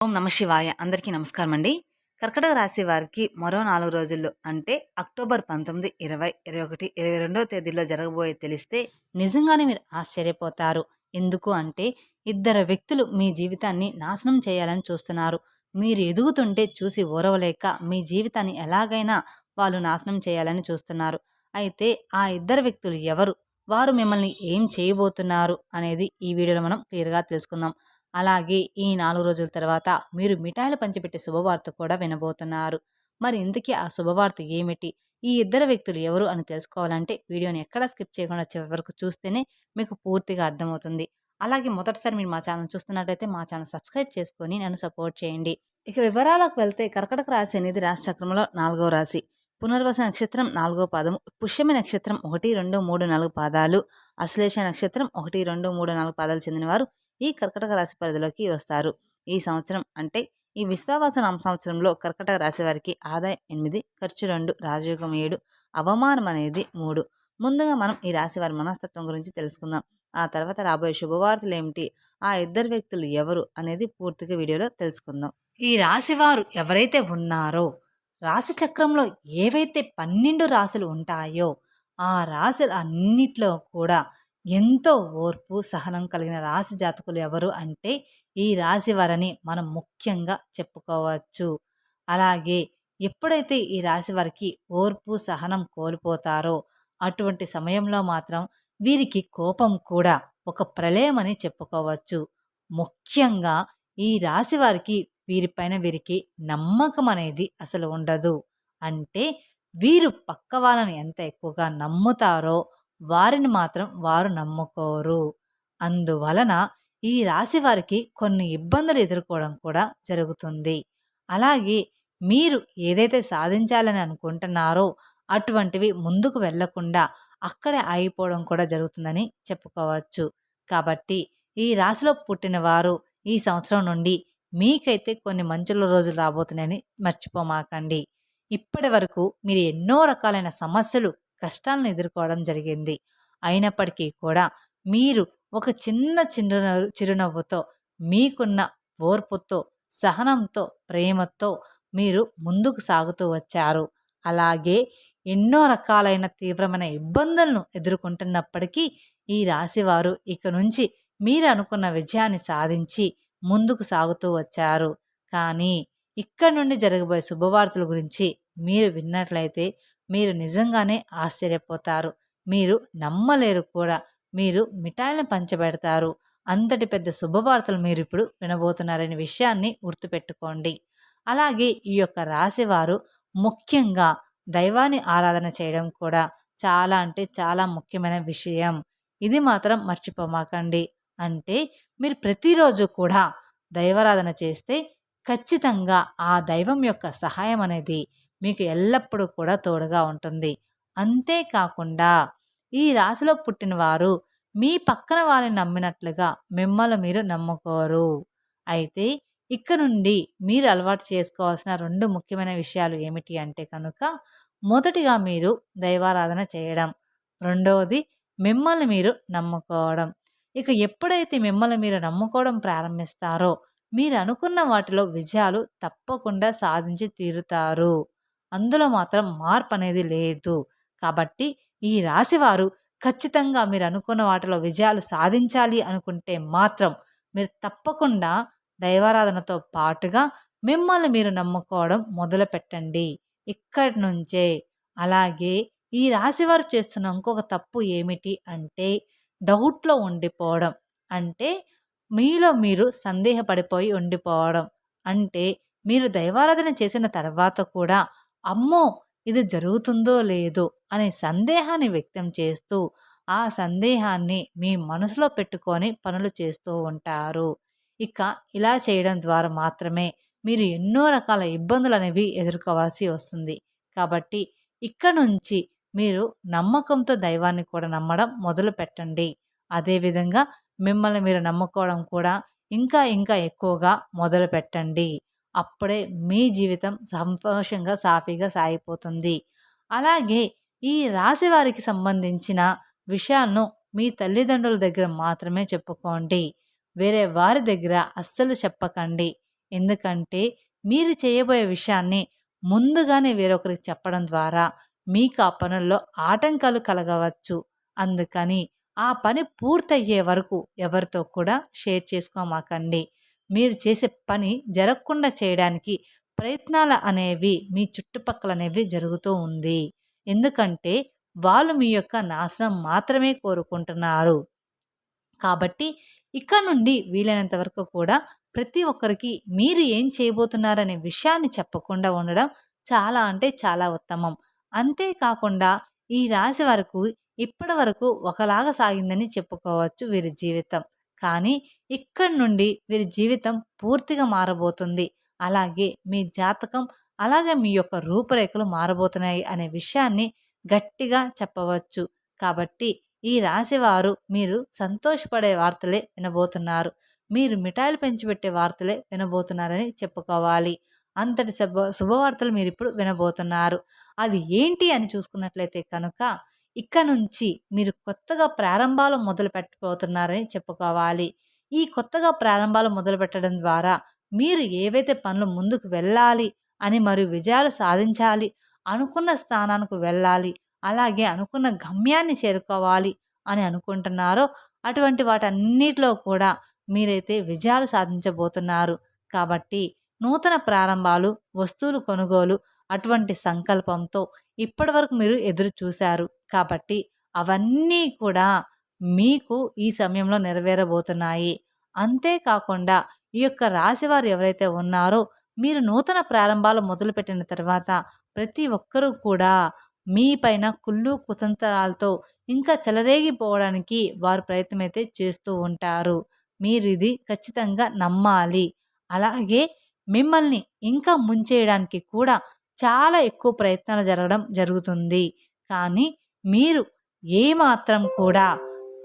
ఓం నమ శివాయ. అందరికీ నమస్కారం అండి. కర్కటక రాశి వారికి మరో 4 రోజుల్లో అంటే అక్టోబర్ 19, 20, 21, 22వ తేదీల్లో జరగబోయే తెలిస్తే నిజంగానే మీరు ఆశ్చర్యపోతారు. ఎందుకు అంటే ఇద్దరు వ్యక్తులు మీ జీవితాన్ని నాశనం చేయాలని చూస్తున్నారు. మీరు ఎదుగుతుంటే చూసి ఓర్వలేక మీ జీవితాన్ని ఎలాగైనా వాళ్ళు నాశనం చేయాలని చూస్తున్నారు. అయితే ఆ ఇద్దరు వ్యక్తులు ఎవరు? వారు మిమ్మల్ని ఏం చేయబోతున్నారు అనేది ఈ వీడియోలో మనం క్లియర్‌గా తెలుసుకుందాం. అలాగే ఈ 4 రోజుల తర్వాత మీరు మిఠాయిలు పంచిపెట్టే శుభవార్త కూడా వినబోతున్నారు. మరి ఇంతకీ ఆ శుభవార్త ఏమిటి? ఈ ఇద్దరు వ్యక్తులు ఎవరు అని తెలుసుకోవాలంటే వీడియోని ఎక్కడా స్కిప్ చేయకుండా చివరి వరకు చూస్తేనే మీకు పూర్తిగా అర్థమవుతుంది. అలాగే మొదటిసారి మీరు మా ఛానల్ చూస్తున్నట్లయితే మా ఛానల్ సబ్స్క్రైబ్ చేసుకొని నన్ను సపోర్ట్ చేయండి. ఇక వివరాలకు వెళ్తే కర్కటక రాశి అనేది రాశి చక్రంలో 4వ రాశి. పునర్వస నక్షత్రం 4వ పాదము, పుష్యమి నక్షత్రం 1, 2, 3, 4 పాదాలు, అశ్లేష నక్షత్రం 1, 2, 3, 4 పాదాలు చెందినవారు ఈ కర్కటక రాశి పరిధిలోకి వస్తారు. ఈ సంవత్సరం అంటే ఈ విశ్వావాస నామ సంవత్సరంలో కర్కటక రాశి వారికి ఆదాయం 8, ఖర్చు 2, రాజయోగం 7, అవమానం అనేది 3. ముందుగా మనం ఈ రాశి వారి మనస్తత్వం గురించి తెలుసుకుందాం. ఆ తర్వాత రాబోయే శుభవార్తలు ఏమిటి, ఆ ఇద్దరు వ్యక్తులు ఎవరు అనేది పూర్తిగా వీడియోలో తెలుసుకుందాం. ఈ రాశి వారు ఎవరైతే ఉన్నారో రాశి చక్రంలో ఏవైతే 12 రాశులు ఉంటాయో ఆ రాశులు అన్నిట్లో కూడా ఎంతో ఓర్పు సహనం కలిగిన రాశి జాతకులు ఎవరు అంటే ఈ రాశి వారని మనం ముఖ్యంగా చెప్పుకోవచ్చు. అలాగే ఎప్పుడైతే ఈ రాశి వారికి ఓర్పు సహనం కోల్పోతారో అటువంటి సమయంలో మాత్రం వీరికి కోపం కూడా ఒక ప్రళయం అని చెప్పుకోవచ్చు. ముఖ్యంగా ఈ రాశి వారికి వీరిపైన వీరికి నమ్మకం అనేది అసలు ఉండదు. అంటే వీరు పక్క వాళ్ళని ఎంత ఎక్కువగా నమ్ముతారో వారిని మాత్రం వారు నమ్ముకోరు. అందువలన ఈ రాశి వారికి కొన్ని ఇబ్బందులు ఎదుర్కోవడం కూడా జరుగుతుంది. అలాగే మీరు ఏదైతే సాధించాలని అనుకుంటున్నారో అటువంటివి ముందుకు వెళ్ళకుండా అక్కడే ఆగిపోవడం కూడా జరుగుతుందని చెప్పుకోవచ్చు. కాబట్టి ఈ రాశిలో పుట్టిన వారు ఈ సంవత్సరం నుండి మీకైతే కొన్ని మంచుల రోజులు రాబోతున్నాయని మర్చిపోమాకండి. ఇప్పటి వరకు మీరు ఎన్నో రకాలైన సమస్యలు కష్టాలను ఎదుర్కోవడం జరిగింది. అయినప్పటికీ కూడా మీరు ఒక చిరునవ్వుతో మీకున్న ఓర్పుతో సహనంతో ప్రేమతో మీరు ముందుకు సాగుతూ వచ్చారు. అలాగే ఎన్నో రకాలైన తీవ్రమైన ఇబ్బందులను ఎదుర్కొంటున్నప్పటికీ ఈ రాశివారు ఇక నుంచి మీరు అనుకున్న విజయాన్ని సాధించి ముందుకు సాగుతూ వచ్చారు. కానీ ఇక్కడ నుండి జరగబోయే శుభవార్తల గురించి మీరు విన్నట్లయితే మీరు నిజంగానే ఆశ్చర్యపోతారు. మీరు నమ్మలేరు కూడా. మీరు మిఠాయిలను పంచబెడతారు. అంతటి పెద్ద శుభవార్తలు మీరు ఇప్పుడు వినబోతున్నారనే విషయాన్ని గుర్తుపెట్టుకోండి. అలాగే ఈ యొక్క రాశివారు ముఖ్యంగా దైవాన్ని ఆరాధన చేయడం కూడా చాలా అంటే చాలా ముఖ్యమైన విషయం. ఇది మాత్రం మర్చిపోమాకండి. అంటే మీరు ప్రతిరోజు కూడా దైవారాధన చేస్తే ఖచ్చితంగా ఆ దైవం యొక్క సహాయం అనేది మీకు ఎల్లప్పుడూ కూడా తోడుగా ఉంటుంది. అంతేకాకుండా ఈ రాశిలో పుట్టిన వారు మీ పక్కన వారిని నమ్మినట్లుగా మిమ్మల్ని మీరు నమ్ముకోరు. అయితే ఇక్కడ నుండి మీరు అలవాటు చేసుకోవాల్సిన 2 ముఖ్యమైన విషయాలు ఏమిటి అంటే కనుక మొదటిగా మీరు దైవారాధన చేయడం, రెండవది మిమ్మల్ని మీరు నమ్ముకోవడం. ఇక ఎప్పుడైతే మిమ్మల్ని మీరు నమ్ముకోవడం ప్రారంభిస్తారో మీరు అనుకున్న వాటిలో విజయాలు తప్పకుండా సాధించి తీరుతారు. అందులో మాత్రం మార్పు అనేది లేదు. కాబట్టి ఈ రాశివారు ఖచ్చితంగా మీరు అనుకున్న వాటిలో విజయాలు సాధించాలి అనుకుంటే మాత్రం మీరు తప్పకుండా దైవారాధనతో పాటుగా మిమ్మల్ని మీరు నమ్ముకోవడం మొదలు పెట్టండి ఇక్కడి నుంచే. అలాగే ఈ రాశివారు చేస్తున్న ఇంకొక తప్పు ఏమిటి అంటే డౌట్లో ఉండిపోవడం. అంటే మీలో మీరు సందేహపడిపోయి ఉండిపోవడం. అంటే మీరు దైవారాధన చేసిన తర్వాత కూడా అమ్మో ఇది జరుగుతుందో లేదో అనే సందేహాన్ని వ్యక్తం చేస్తూ ఆ సందేహాన్ని మీ మనసులో పెట్టుకొని పనులు చేస్తూ ఉంటారు. ఇక ఇలా చేయడం ద్వారా మాత్రమే మీరు ఎన్నో రకాల ఇబ్బందులు అనేవి ఎదుర్కోవాల్సి వస్తుంది. కాబట్టి ఇక్కడ నుంచి మీరు నమ్మకంతో దైవాన్ని కూడా నమ్మడం మొదలు పెట్టండి. అదేవిధంగా మిమ్మల్ని మీరు నమ్ముకోవడం కూడా ఇంకా ఇంకా ఎక్కువగా మొదలు పెట్టండి. అప్పుడే మీ జీవితం సంతోషంగా సాఫీగా సాగిపోతుంది. అలాగే ఈ రాశి వారికి సంబంధించిన విషయాలను మీ తల్లిదండ్రుల దగ్గర మాత్రమే చెప్పుకోండి. వేరే వారి దగ్గర అస్సలు చెప్పకండి. ఎందుకంటే మీరు చేయబోయే విషయాన్ని ముందుగానే వేరొకరికి చెప్పడం ద్వారా మీకు ఆ పనుల్లో ఆటంకాలు కలగవచ్చు. అందుకని ఆ పని పూర్తయ్యే వరకు ఎవరితో కూడా షేర్ చేసుకోమాకండి. మీరు చేసే పని జరగకుండా చేయడానికి ప్రయత్నాలు అనేవి మీ చుట్టుపక్కలనేవి జరుగుతూ ఉంది. ఎందుకంటే వాళ్ళు మీ యొక్క నాశనం మాత్రమే కోరుకుంటున్నారు. కాబట్టి ఇక్కడ నుండి వీలైనంత వరకు కూడా ప్రతి ఒక్కరికి మీరు ఏం చేయబోతున్నారనే విషయాన్ని చెప్పకుండా ఉండడం చాలా అంటే చాలా ఉత్తమం. అంతేకాకుండా ఈ రాశి వరకు ఇప్పటి వరకు ఒకలాగా సాగిందని చెప్పుకోవచ్చు వీరి జీవితం. కానీ ఇక్కడి నుండి వీరి జీవితం పూర్తిగా మారబోతుంది. అలాగే మీ జాతకం, అలాగే మీ యొక్క రూపురేఖలు మారబోతున్నాయి అనే విషయాన్ని గట్టిగా చెప్పవచ్చు. కాబట్టి ఈ రాశివారు మీరు సంతోషపడే వార్తలే వినబోతున్నారు. మీరు మిఠాయిలు పెంచిపెట్టే వార్తలే వినబోతున్నారని చెప్పుకోవాలి. అంతటి శుభవార్తలు మీరిప్పుడు వినబోతున్నారు. అది ఏంటి అని చూసుకున్నట్లయితే కనుక ఇక నుంచి మీరు కొత్తగా ప్రారంభాలు మొదలు పెట్టబోతున్నారని చెప్పుకోవాలి. ఈ కొత్తగా ప్రారంభాలు మొదలుపెట్టడం ద్వారా మీరు ఏవైతే పనులు ముందుకు వెళ్ళాలి అని మరియు విజయాలు సాధించాలి, అనుకున్న స్థానానికి వెళ్ళాలి, అలాగే అనుకున్న గమ్యాన్ని చేరుకోవాలి అని అనుకుంటున్నారో అటువంటి వాటన్నిటిలో కూడా మీరైతే విజయాలు సాధించబోతున్నారు. కాబట్టి నూతన ప్రారంభాలు, వస్తువులు కొనుగోలు అటువంటి సంకల్పంతో ఇప్పటివరకు మీరు ఎదురు చూశారు. కాబట్టి అవన్నీ కూడా మీకు ఈ సమయంలో నెరవేరబోతున్నాయి. అంతేకాకుండా ఈ యొక్క రాశివారు ఎవరైతే ఉన్నారో మీరు నూతన ప్రారంభాలు మొదలుపెట్టిన తర్వాత ప్రతి ఒక్కరూ కూడా మీ పైన కుళ్ళు కుతంత్రాలతో ఇంకా చెలరేగిపోవడానికి వారు ప్రయత్నమైతే చేస్తూ ఉంటారు. మీరు ఇది ఖచ్చితంగా నమ్మాలి. అలాగే మిమ్మల్ని ఇంకా ముంచేయడానికి కూడా చాలా ఎక్కువ ప్రయత్నాలు జరగడం జరుగుతుంది. కానీ మీరు ఏమాత్రం కూడా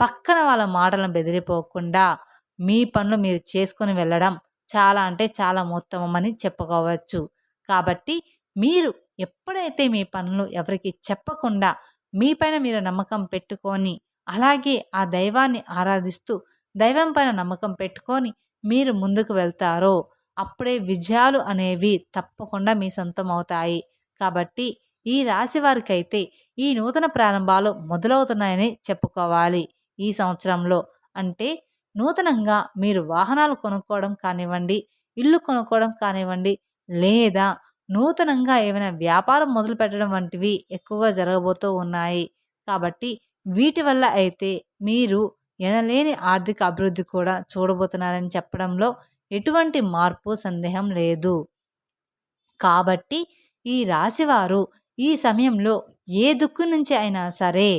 పక్కన వాళ్ళ మాటలను బెదిరిపోకుండా మీ పనులు మీరు చేసుకొని వెళ్ళడం చాలా అంటే చాలా ఉత్తమమని చెప్పుకోవచ్చు. కాబట్టి మీరు ఎప్పుడైతే మీ పనులు ఎవరికి చెప్పకుండా మీ పైన మీరు నమ్మకం పెట్టుకొని, అలాగే ఆ దైవాన్ని ఆరాధిస్తూ దైవం పైన నమ్మకం పెట్టుకొని మీరు ముందుకు వెళ్తారో అప్పుడే విజయాలు అనేవి తప్పకుండా మీ సొంతం అవుతాయి. కాబట్టి ఈ రాశి వారికైతే ఈ నూతన ప్రారంభాలు మొదలవుతున్నాయని చెప్పుకోవాలి. ఈ సంవత్సరంలో అంటే నూతనంగా మీరు వాహనాలు కొనుక్కోవడం కానివ్వండి, ఇల్లు కొనుక్కోవడం కానివ్వండి, లేదా నూతనంగా ఏమైనా వ్యాపారం మొదలు పెట్టడం వంటివి ఎక్కువగా జరగబోతూ ఉన్నాయి. కాబట్టి వీటి వల్ల అయితే మీరు ఎనలేని ఆర్థిక అభివృద్ధి కూడా చూడబోతున్నారని చెప్పడంలో ఎటువంటి మార్పు సందేహం లేదు. కాబట్టి ఈ రాశివారు ఈ సమయంలో ఏ దిక్కు నుంచి అయినా సరే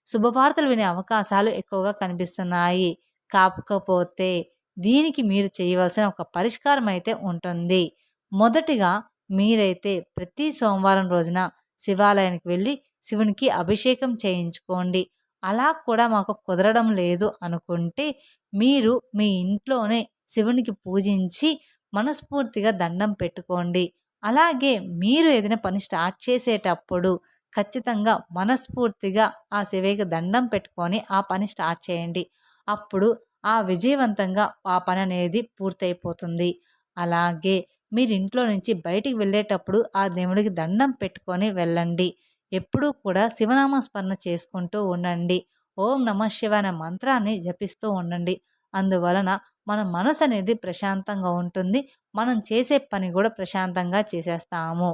శుభవార్తలు వినే అవకాశాలు ఎక్కువగా కనిపిస్తున్నాయి. కాకపోతే దీనికి మీరు చేయవలసిన ఒక పరిష్కారం అయితే ఉంటుంది. మొదటిగా మీరైతే ప్రతి సోమవారం రోజున శివాలయానికి వెళ్ళి శివునికి అభిషేకం చేయించుకోండి. అలా కూడా మాకు కుదరడం లేదు అనుకుంటే మీరు మీ ఇంట్లోనే శివునికి పూజించి మనస్ఫూర్తిగా దండం పెట్టుకోండి. అలాగే మీరు ఏదైనా పని స్టార్ట్ చేసేటప్పుడు ఖచ్చితంగా మనస్ఫూర్తిగా ఆ శివయ్యకి దండం పెట్టుకొని ఆ పని స్టార్ట్ చేయండి. అప్పుడు ఆ విజయవంతంగా ఆ పని అనేది పూర్తయిపోతుంది. అలాగే మీరు ఇంట్లో నుంచి బయటికి వెళ్ళేటప్పుడు ఆ దేవుడికి దండం పెట్టుకొని వెళ్ళండి. ఎప్పుడూ కూడా శివనామ స్మరణ చేసుకుంటూ ఉండండి. ఓం నమః శివాయ అనే మంత్రాన్ని జపిస్తూ ఉండండి. అందువలన మన మనసు అనేది ప్రశాంతంగా ఉంటుంది. మనం చేసే పని కూడా ప్రశాంతంగా చేసేస్తాము.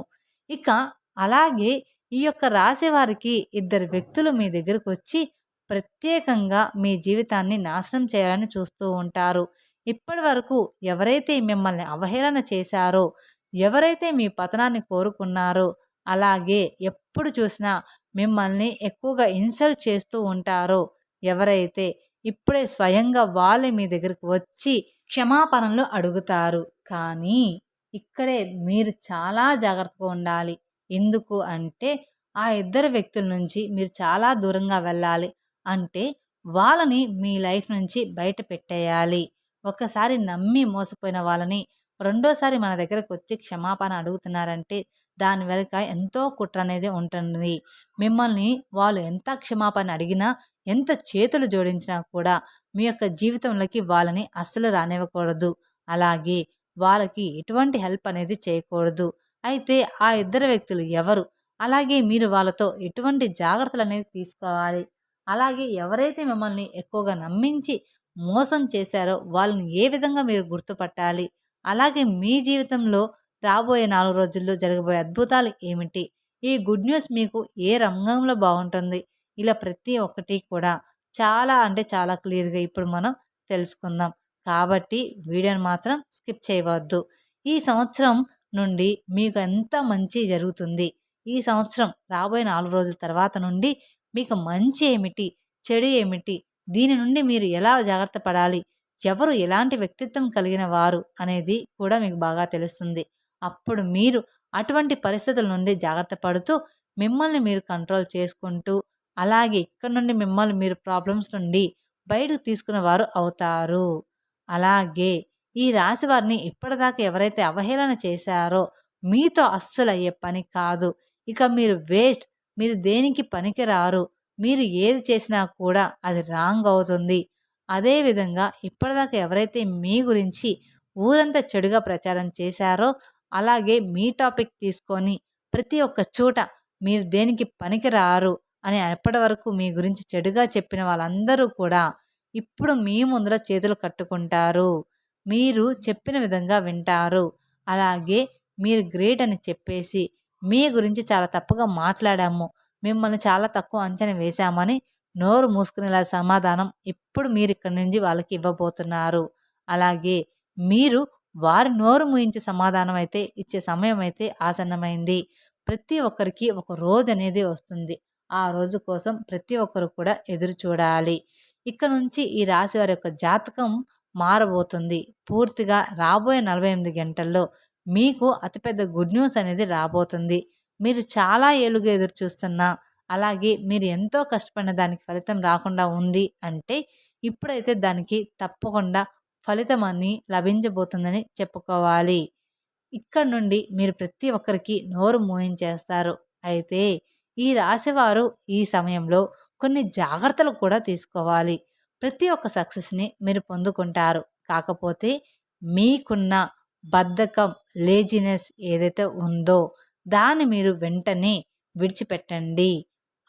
ఇక అలాగే ఈ యొక్క రాశి వారికి ఇద్దరు వ్యక్తులు మీ దగ్గరకు వచ్చి ప్రత్యేకంగా మీ జీవితాన్ని నాశనం చేయాలని చూస్తూ ఉంటారు. ఇప్పటి వరకు ఎవరైతే మిమ్మల్ని అవహేళన చేశారో, ఎవరైతే మీ పతనాన్ని కోరుకున్నారో, అలాగే ఎప్పుడు చూసినా మిమ్మల్ని ఎక్కువగా ఇన్సల్ట్ చేస్తూ ఉంటారో, ఎవరైతే ఇప్పుడే స్వయంగా వాళ్ళే మీ దగ్గరికి వచ్చి క్షమాపణలు అడుగుతారు. కానీ ఇక్కడే మీరు చాలా జాగ్రత్తగా ఉండాలి. ఎందుకు అంటే ఆ ఇద్దరు వ్యక్తుల నుంచి మీరు చాలా దూరంగా వెళ్ళాలి. అంటే వాళ్ళని మీ లైఫ్ నుంచి బయట పెట్టేయాలి. ఒకసారి నమ్మి మోసపోయిన వాళ్ళని రెండోసారి మన దగ్గరకు వచ్చి క్షమాపణ అడుగుతున్నారంటే దాని వెనుక ఎంతో కుట్ర అనేది ఉంటుంది. మిమ్మల్ని వాళ్ళు ఎంత క్షమాపణ అడిగినా, ఎంత చేతులు జోడించినా కూడా మీ యొక్క జీవితంలోకి వాళ్ళని అస్సలు రానివ్వకూడదు. అలాగే వాళ్ళకి ఎటువంటి హెల్ప్ అనేది చేయకూడదు. అయితే ఆ ఇద్దరు వ్యక్తులు ఎవరు? అలాగే మీరు వాళ్ళతో ఎటువంటి జాగ్రత్తలనేవి తీసుకోవాలి? అలాగే ఎవరైతే మిమ్మల్ని ఎక్కువగా నమ్మించి మోసం చేశారో వాళ్ళని ఏ విధంగా మీరు గుర్తుపట్టాలి? అలాగే మీ జీవితంలో రాబోయే 4 రోజుల్లో జరగబోయే అద్భుతాలు ఏమిటి? ఈ గుడ్ న్యూస్ మీకు ఏ రంగంలో బావుంటుంది? ఇలా ప్రతి ఒక్కటి కూడా చాలా అంటే చాలా క్లియర్‌గా ఇప్పుడు మనం తెలుసుకుందాం. కాబట్టి వీడియోని మాత్రం స్కిప్ చేయవద్దు. ఈ సంవత్సరం నుండి మీకు ఎంత మంచి జరుగుతుంది? ఈ సంవత్సరం రాబోయే 4 రోజుల తర్వాత నుండి మీకు మంచి ఏమిటి? చెడు ఏమిటి? దీని నుండి మీరు ఎలా జాగ్రత్త పడాలి? ఎవరు ఎలాంటి వ్యక్తిత్వం కలిగిన వారు అనేది కూడా మీకు బాగా తెలుస్తుంది. అప్పుడు మీరు అటువంటి పరిస్థితుల నుండి జాగ్రత్త పడుతూ మిమ్మల్ని మీరు కంట్రోల్ చేసుకుంటూ అలాగే ఇక్కడ నుండి మిమ్మల్ని మీరు ప్రాబ్లమ్స్ నుండి బయటకు తీసుకునేవారు అవుతారు. అలాగే ఈ రాశి వారిని ఇప్పటిదాకా ఎవరైతే అవహేళన చేశారో మీతో అస్సలు అయ్యే పని కాదు. ఇక మీరు వేస్ట్. మీరు దేనికి పనికిరారు. మీరు ఏది చేసినా కూడా అది రాంగ్ అవుతుంది. అదేవిధంగా ఇప్పటిదాకా ఎవరైతే మీ గురించి ఊరంతా చెడుగా ప్రచారం చేశారో అలాగే మీ టాపిక్ తీసుకొని ప్రతి ఒక్క చోట మీరు దేనికి పనికిరారు అని ఎప్పటి వరకు మీ గురించి చెడుగా చెప్పిన వాళ్ళందరూ కూడా ఇప్పుడు మీ ముందర చేతులు కట్టుకుంటారు. మీరు చెప్పిన విధంగా వింటారు. అలాగే మీరు గ్రేట్ అని చెప్పేసి మీ గురించి చాలా తప్పుగా మాట్లాడాము. మిమ్మల్ని చాలా తక్కువ అంచనా వేశామని నోరు మూసుకునేలా సమాధానం ఇప్పుడు మీరిక్కడి నుంచి వాళ్ళకి ఇవ్వబోతున్నారు. అలాగే మీరు వారి నోరు మూయించే సమాధానం అయితే ఇచ్చే సమయం అయితే ఆసన్నమైంది. ప్రతి ఒక్కరికి ఒక రోజు అనేది వస్తుంది. ఆ రోజు కోసం ప్రతి ఒక్కరు కూడా ఎదురు చూడాలి. ఇక నుంచి ఈ రాశి వారి యొక్క జాతకం మారబోతుంది. పూర్తిగా రాబోయే 48 గంటల్లో మీకు అతిపెద్ద గుడ్ న్యూస్ అనేది రాబోతుంది. మీరు చాలా ఏళ్లుగా ఎదురు చూస్తున్న అలాగే మీరు ఎంతో కష్టపడిన దానికి ఫలితం రాకుండా ఉంది అంటే ఇప్పుడైతే దానికి తప్పకుండా ఫలితం అని లభించబోతుందని చెప్పుకోవాలి. ఇక్కడ నుండి మీరు ప్రతి ఒక్కరికి నోరు మూయించేస్తారు. అయితే ఈ రాశివారు ఈ సమయంలో కొన్ని జాగ్రత్తలు కూడా తీసుకోవాలి. ప్రతి ఒక్క సక్సెస్‌ని మీరు పొందుకుంటారు. కాకపోతే మీకున్న బద్ధకం, లేజినెస్ ఏదైతే ఉందో దాన్ని మీరు వెంటనే విడిచిపెట్టండి.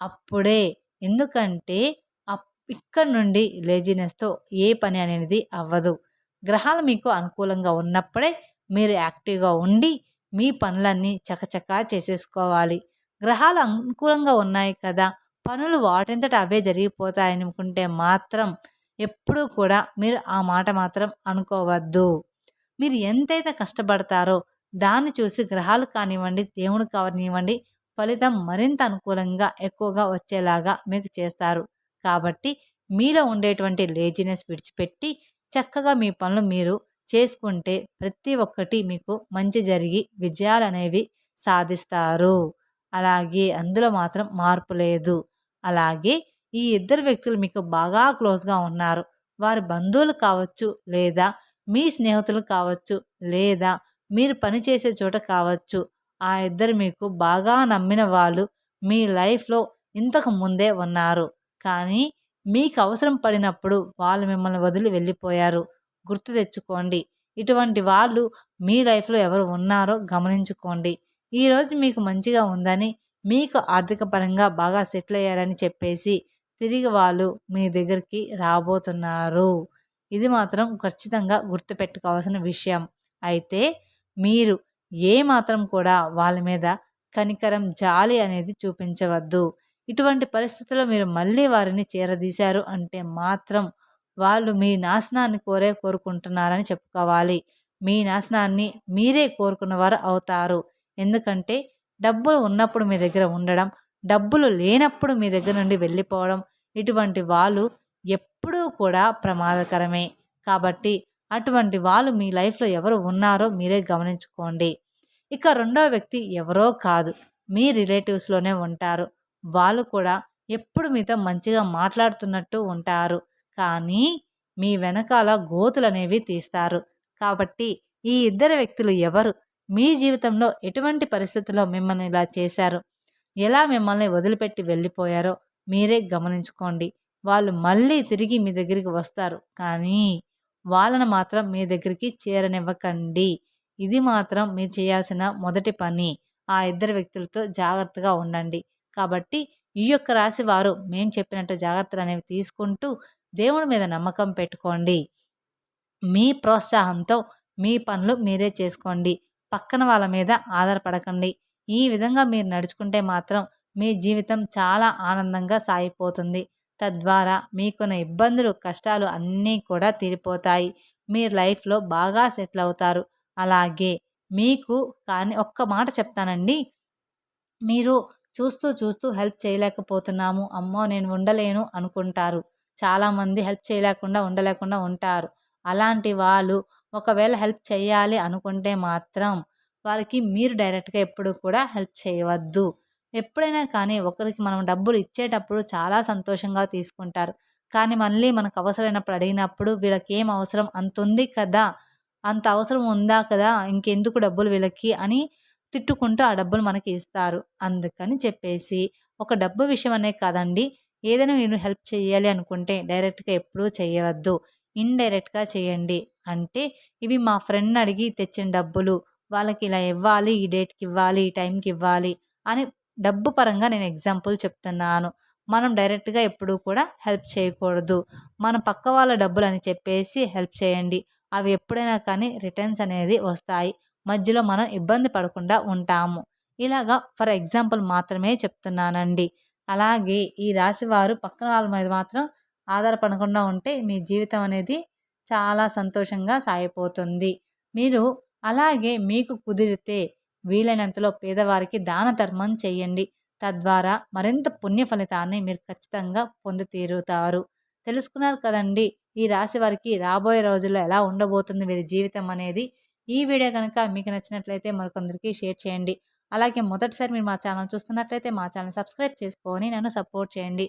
అప్పుడే ఎందుకంటే ఇక్కడ నుండి లేజినెస్‌తో ఏ పని అనేది అవ్వదు. గ్రహాలు మీకు అనుకూలంగా ఉన్నప్పుడే మీరు యాక్టివ్‌గా ఉండి మీ పనులన్నీ చకచకా చేసేసుకోవాలి. గ్రహాలు అనుకూలంగా ఉన్నాయి కదా! పనులు వాటంతట అవే జరిగిపోతాయనుకుంటే మాత్రం ఎప్పుడూ కూడా మీరు ఆ మాట మాత్రం అనుకోవద్దు. మీరు ఎంతైతే కష్టపడతారో దాన్ని చూసి గ్రహాలు కానివ్వండి, దేవుడు కానివ్వండి ఫలితం మరింత అనుకూలంగా ఎక్కువగా వచ్చేలాగా మీకు చేస్తారు. కాబట్టి మీలో ఉండేటువంటి లేజినెస్ విడిచిపెట్టి చక్కగా మీ పనులు మీరు చేసుకుంటే ప్రతి ఒక్కటి మీకు మంచి జరిగి విజయాలనేవి సాధిస్తారు. అలాగే అందులో మాత్రం మార్పు లేదు. అలాగే ఈ ఇద్దరు వ్యక్తులు మీకు బాగా క్లోజ్‌గా ఉన్నారు. వారి బంధువులు కావచ్చు, లేదా మీ స్నేహితులు కావచ్చు, లేదా మీరు పనిచేసే చోట కావచ్చు. ఆ ఇద్దరు మీకు బాగా నమ్మిన వాళ్ళు మీ లైఫ్‌లో ఇంతకు ముందే ఉన్నారు. కానీ మీకు అవసరం పడినప్పుడు వాళ్ళు మిమ్మల్ని వదిలి వెళ్ళిపోయారు. గుర్తు తెచ్చుకోండి. ఇటువంటి వాళ్ళు మీ లైఫ్‌లో ఎవరు ఉన్నారో గమనించుకోండి. ఈరోజు మీకు మంచిగా ఉందని, మీకు ఆర్థిక పరంగా బాగా సెటిల్ అయ్యారని చెప్పేసి తిరిగి వాళ్ళు మీ దగ్గరికి రాబోతున్నారు. ఇది మాత్రం ఖచ్చితంగా గుర్తుపెట్టుకోవాల్సిన విషయం. అయితే మీరు ఏ మాత్రం కూడా వాళ్ళ మీద కనికరం, జాలి అనేది చూపించవద్దు. ఇటువంటి పరిస్థితుల్లో మీరు మళ్ళీ వారిని చేరదీశారు అంటే మాత్రం వాళ్ళు మీ నాశనాన్ని కోరుకుంటున్నారని చెప్పుకోవాలి. మీ నాశనాన్ని మీరే కోరుకున్నవారు అవుతారు. ఎందుకంటే డబ్బులు ఉన్నప్పుడు మీ దగ్గర ఉండడం, డబ్బులు లేనప్పుడు మీ దగ్గర నుండి వెళ్ళిపోవడం ఇటువంటి వాళ్ళు ఎప్పుడూ కూడా ప్రమాదకరమే. కాబట్టి అటువంటి వాళ్ళు మీ లైఫ్‌లో ఎవరు ఉన్నారో మీరే గమనించుకోండి. ఇక రెండో వ్యక్తి ఎవరో కాదు. మీ రిలేటివ్స్‌లోనే ఉంటారు. వాళ్ళు కూడా ఎప్పుడు మీతో మంచిగా మాట్లాడుతున్నట్టు ఉంటారు. కానీ మీ వెనకాల గోతులనేవి తీస్తారు. కాబట్టి ఈ ఇద్దరు వ్యక్తులు ఎవరు? మీ జీవితంలో ఎటువంటి పరిస్థితుల్లో మిమ్మల్ని ఇలా చేశారు? ఎలా మిమ్మల్ని వదిలిపెట్టి వెళ్ళిపోయారో మీరే గమనించుకోండి. వాళ్ళు మళ్ళీ తిరిగి మీ దగ్గరికి వస్తారు. కానీ వాళ్ళని మాత్రం మీ దగ్గరికి చేరనివ్వకండి. ఇది మాత్రం మీరు చేయాల్సిన మొదటి పని. ఆ ఇద్దరు వ్యక్తులతో జాగ్రత్తగా ఉండండి. కాబట్టి ఈ యొక్క రాశి వారు మేము చెప్పినట్టు జాగ్రత్తలనేవి తీసుకుంటూ దేవుడి మీద నమ్మకం పెట్టుకోండి. మీ ప్రోత్సాహంతో మీ పనులు మీరే చేసుకోండి. పక్కన వాళ్ళ మీద ఆధారపడకండి. ఈ విధంగా మీరు నడుచుకుంటే మాత్రం మీ జీవితం చాలా ఆనందంగా సాగిపోతుంది. తద్వారా మీకున్న ఇబ్బందులు, కష్టాలు అన్నీ కూడా తీరిపోతాయి. మీరు లైఫ్‌లో బాగా సెటిల్ అవుతారు. అలాగే మీకు కానీ ఒక్క మాట చెప్తానండి. మీరు చూస్తూ చూస్తూ హెల్ప్ చేయలేకపోతున్నాము. అమ్మో! నేను ఉండలేను అనుకుంటారు. చాలామంది హెల్ప్ చేయలేకుండా, ఉండలేకుండా ఉంటారు. అలాంటి వాళ్ళు ఒకవేళ హెల్ప్ చేయాలి అనుకుంటే మాత్రం వారికి మీరు డైరెక్ట్‌గా ఎప్పుడు కూడా హెల్ప్ చేయవద్దు. ఎప్పుడైనా కానీ ఒకరికి మనం డబ్బులు ఇచ్చేటప్పుడు చాలా సంతోషంగా తీసుకుంటారు. కానీ మళ్ళీ మనకు అవసరమైనప్పుడు అడిగినప్పుడు వీళ్ళకేం అవసరం అంతుంది కదా! అంత అవసరం ఉందా కదా! ఇంకెందుకు డబ్బులు వీళ్ళకి అని తిట్టుకుంటూ ఆ డబ్బులు మనకి ఇస్తారు. అందుకని చెప్పేసి ఒక డబ్బు విషయం అనే కాదండి. ఏదైనా నేను హెల్ప్ చేయాలి అనుకుంటే డైరెక్ట్‌గా ఎప్పుడూ చేయవద్దు. ఇండైరెక్ట్‌గా చేయండి. అంటే ఇవి మా ఫ్రెండ్‌ని అడిగి తెచ్చిన డబ్బులు. వాళ్ళకి ఇలా ఇవ్వాలి, ఈ డేట్‌కి ఇవ్వాలి, ఈ టైంకి ఇవ్వాలి అని డబ్బు పరంగా నేను ఎగ్జాంపుల్ చెప్తున్నాను. మనం డైరెక్ట్‌గా ఎప్పుడూ కూడా హెల్ప్ చేయకూడదు. మన పక్క వాళ్ళ డబ్బులని చెప్పేసి హెల్ప్ చేయండి. అవి ఎప్పుడైనా కానీ రిటర్న్స్ అనేది వస్తాయి. మధ్యలో మనం ఇబ్బంది పడకుండా ఉంటాము. ఇలాగా ఫర్ ఎగ్జాంపుల్ మాత్రమే చెప్తున్నానండి. అలాగే ఈ రాశివారు పక్కన వాళ్ళ మీద మాత్రం ఆధారపడకుండా ఉంటే మీ జీవితం అనేది చాలా సంతోషంగా సాగిపోతుంది. మీరు అలాగే మీకు కుదిరితే వీలైనంతలో పేదవారికి దాన ధర్మం చేయండి. తద్వారా మరింత పుణ్య ఫలితాన్ని మీరు ఖచ్చితంగా పొంది తీరుతారు. తెలుసుకున్నారు కదండీ! ఈ రాశి వారికి రాబోయే రోజుల్లో ఎలా ఉండబోతుంది వీరి జీవితం అనేది. ఈ వీడియో గనక మీకు నచ్చినట్లయితే మరికొందరికి షేర్ చేయండి. అలాగే మొదటిసారి మీరు మా ఛానల్ చూస్తున్నట్లయితే మా ఛానల్ సబ్స్క్రైబ్ చేసుకొని నన్ను సపోర్ట్ చేయండి.